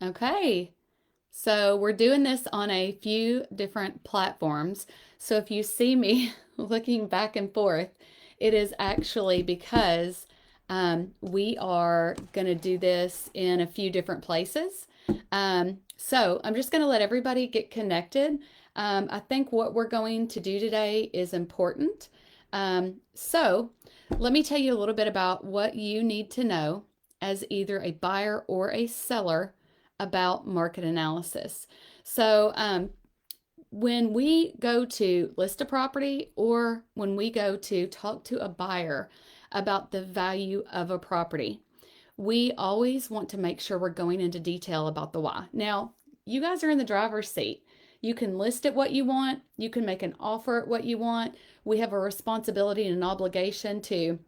Okay, so we're doing this on a few different platforms. So if you see me looking back and forth, it is actually because we are going to do this in a few different places. So I'm just going to let everybody get connected. I think what we're going to do today is important. So let me tell you a little bit about what you need to know as either a buyer or a seller about market analysis. So, when we go to list a property or when we go to talk to a buyer about the value of a property, we always want to make sure we're going into detail about the why. Now, you guys are in the driver's seat. You can list it what you want, you can make an offer at what you want. We have a responsibility and an obligation to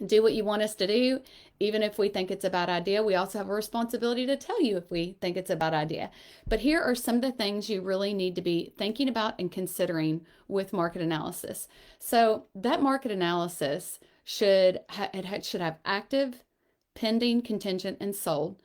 do what you want us to do, even if we think it's a bad idea. We also have a responsibility to tell you if we think it's a bad idea. But here are some of the things you really need to be thinking about and considering with market analysis. So that market analysis should have active, pending, contingent, and sold.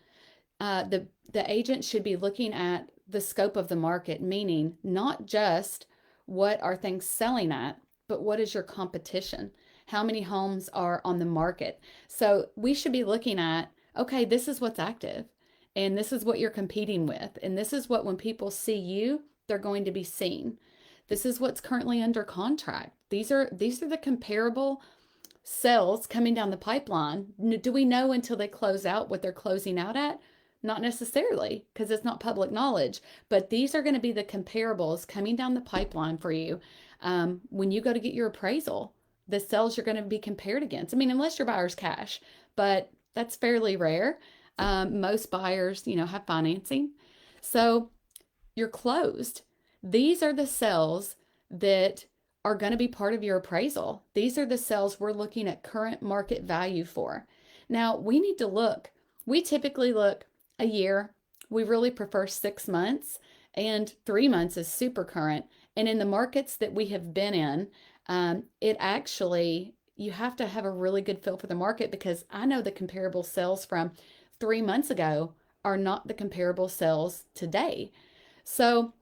The agent should be looking at the scope of the market, meaning not just what are things selling at, but what is your competition? How many homes are on the market? So we should be looking at, okay, this is what's active, and this is what you're competing with, and this is what when people see you, they're going to be seen. This is what's currently under contract. These are the comparable sales coming down the pipeline. Do we know until they close out what they're closing out at? Not necessarily, because it's not public knowledge, but these are going to be the comparables coming down the pipeline for you when you go to get your appraisal. The sales you're going to be compared against. I mean, unless your buyer's cash, but that's fairly rare. Most buyers, have financing. So you're closed. These are the sales that are going to be part of your appraisal. These are the sales we're looking at current market value for. Now, we need to look. We typically look a year. We really prefer 6 months, and 3 months is super current. And in the markets that we have been in, it actually, you have to have a really good feel for the market, because I know the comparable sales from 3 months ago are not the comparable sales today. So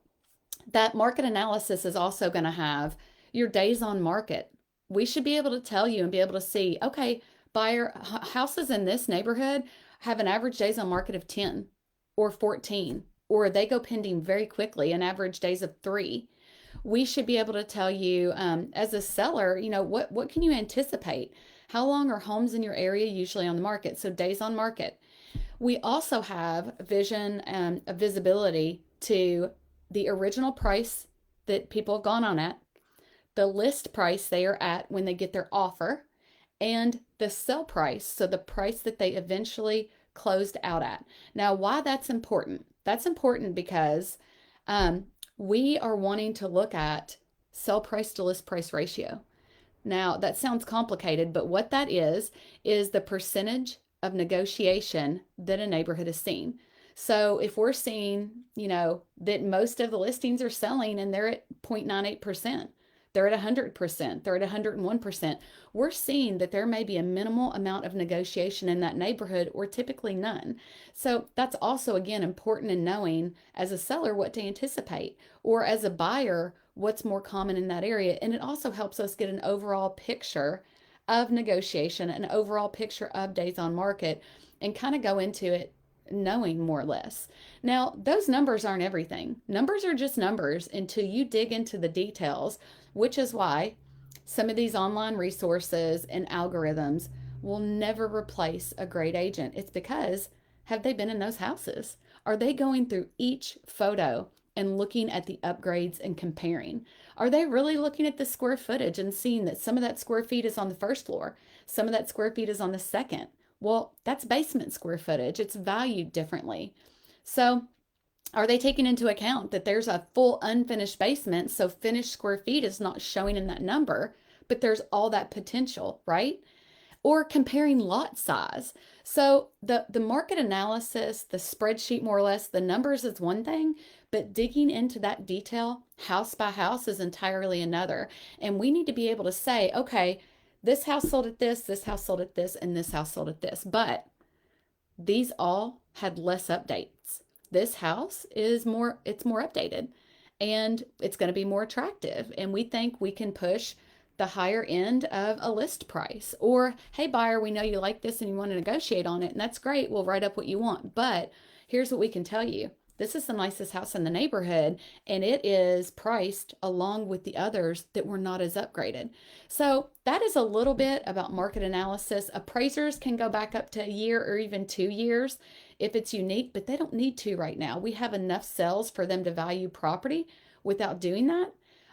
that market analysis is also going to have your days on market. We should be able to tell you and be able to see, okay, houses in this neighborhood have an average days on market of 10 or 14, or they go pending very quickly, an average days of 3. We should be able to tell you, as a seller, what can you anticipate? How long are homes in your area usually on the market? So days on market. We also have vision and visibility to the original price that people have gone on at, the list price they are at when they get their offer, and the sell price, so the price that they eventually closed out at. Now, why that's important? That's important because we are wanting to look at sell price to list price ratio. Now, that sounds complicated, but what that is the percentage of negotiation that a neighborhood has seen. So if we're seeing, that most of the listings are selling and they're at 0.98%, they're at 100%, they're at 101%, we're seeing that there may be a minimal amount of negotiation in that neighborhood, or typically none. So that's also, again, important in knowing as a seller what to anticipate, or as a buyer what's more common in that area. And it also helps us get an overall picture of negotiation, an overall picture of days on market, and kind of go into it knowing more or less. Now, those numbers aren't everything. Numbers are just numbers until you dig into the details, which is why some of these online resources and algorithms will never replace a great agent. It's because, have they been in those houses? Are they going through each photo and looking at the upgrades and comparing? Are they really looking at the square footage and seeing that some of that square feet is on the first floor, some of that square feet is on the second? Well, that's basement square footage. It's valued differently. So, are they taking into account that there's a full unfinished basement, so finished square feet is not showing in that number, but there's all that potential, right? Or comparing lot size. So the market analysis, the spreadsheet, more or less, the numbers is one thing, but digging into that detail, house by house, is entirely another. And we need to be able to say, okay, this house sold at this house sold at this, and this house sold at this. But these all had less updates. this house is it's more updated and it's going to be more attractive. And we think we can push the higher end of a list price. Or, hey, buyer, we know you like this and you want to negotiate on it. And that's great. We'll write up what you want. But here's what we can tell you. This is the nicest house in the neighborhood, and it is priced along with the others that were not as upgraded. So that is a little bit about market analysis. Appraisers can go back up to a year or even 2 years if it's unique, but they don't need to right now. We have enough sales for them to value property without doing that.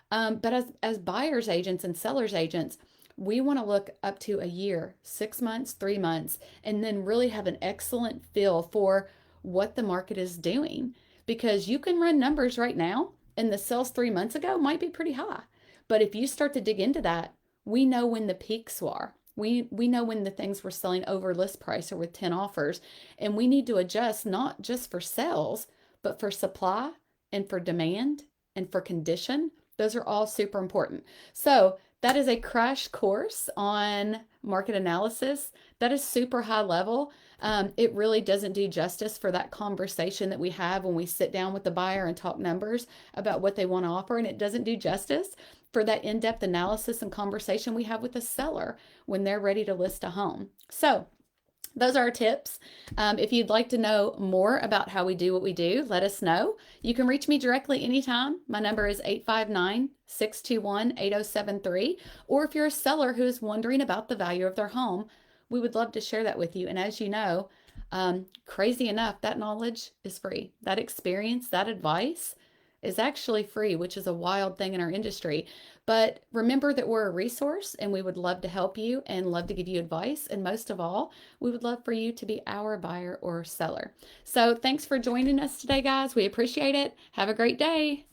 But as buyers agents and sellers agents, we want to look up to a year, 6 months, 3 months, and then really have an excellent feel for what the market is doing. Because you can run numbers right now, and the sales 3 months ago might be pretty high. But if you start to dig into that, we know when the peaks are. We know when the things were selling over list price or with 10 offers, and we need to adjust not just for sales, but for supply and for demand and for condition. Those are all super important. So that is a crash course on market analysis. That is super high level. It really doesn't do justice for that conversation that we have when we sit down with the buyer and talk numbers about what they want to offer. And it doesn't do justice for that in-depth analysis and conversation we have with the seller when they're ready to list a home. So those are our tips. If you'd like to know more about how we do what we do, let us know. You can reach me directly anytime. My number is 859-621-8073. Or if you're a seller who is wondering about the value of their home, we would love to share that with you. And as you know, crazy enough, that knowledge is free. That experience, that advice is actually free, which is a wild thing in our industry. But remember that we're a resource and we would love to help you and love to give you advice. And most of all, we would love for you to be our buyer or seller. So thanks for joining us today, guys. We appreciate it. Have a great day.